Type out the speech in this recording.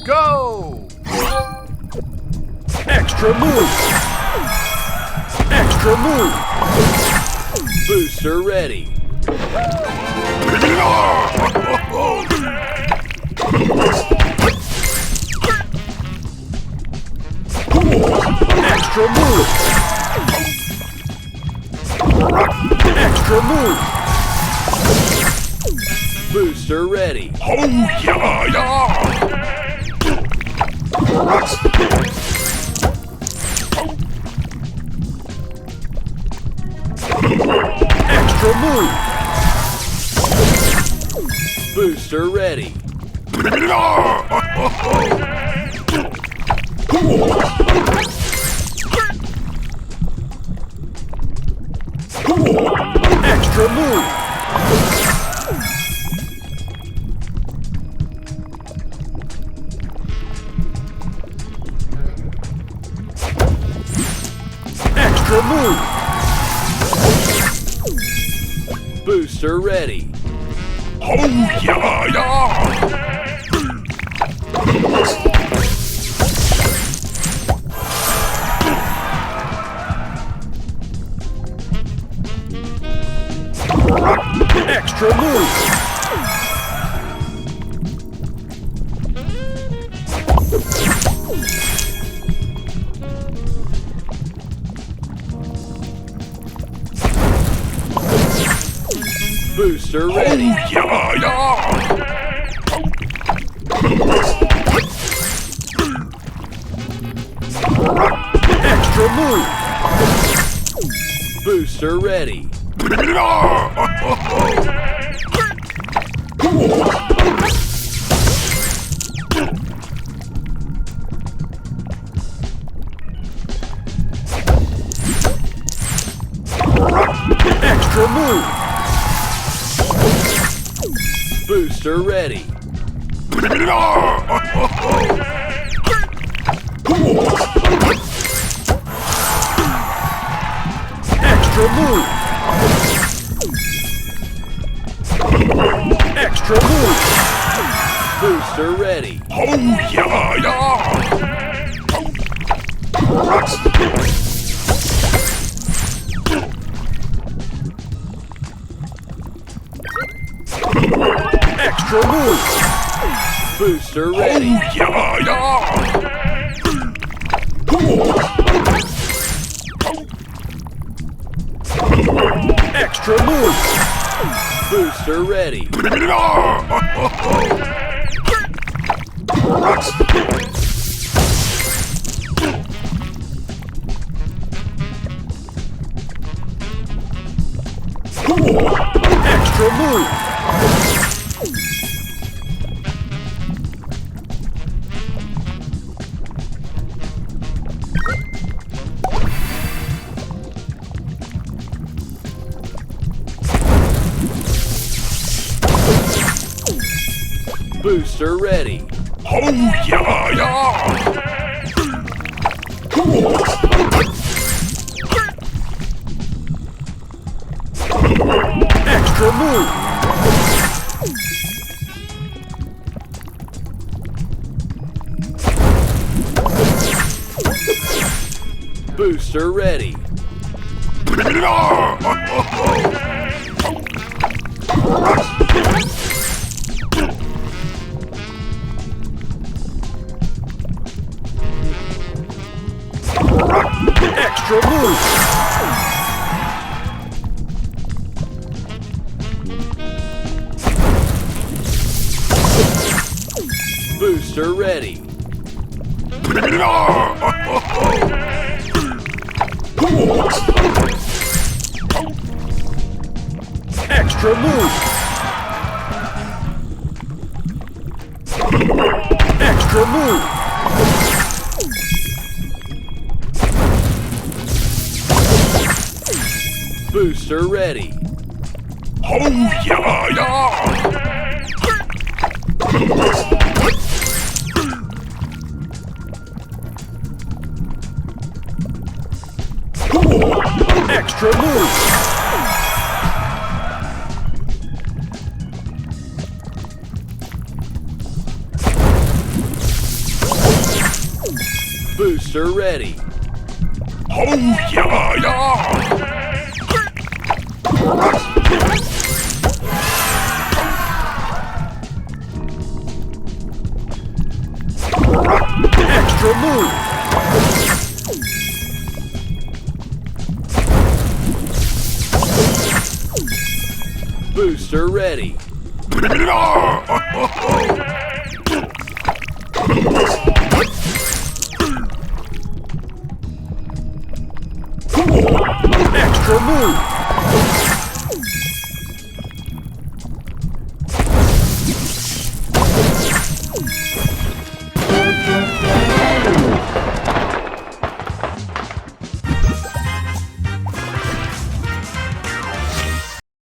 Go! Extra move! Extra move! Booster ready! Extra move! Extra move! Booster ready! Oh yeah, yeah! Extra move! Booster ready! Extra move! Extra move! Booster ready! Oh yeah, yeah! Extra move! Booster ready! Yeah, yeah! Extra move! Booster ready! Extra move! Booster ready! Extra move! Extra move! Booster ready! Oh yeah, yeah! Extra move! Booster ready! Oh yeah, yeah! Extra move! Booster ready! Extra move! Booster ready! Oh yeah, yeah! Extra move! Booster ready! Extra move! Booster ready! Extra move! Extra move! Booster ready! Oh yeah, yeah! Extra move! Booster ready. Oh yeah, yeah. Extra move. Booster ready. Extra move.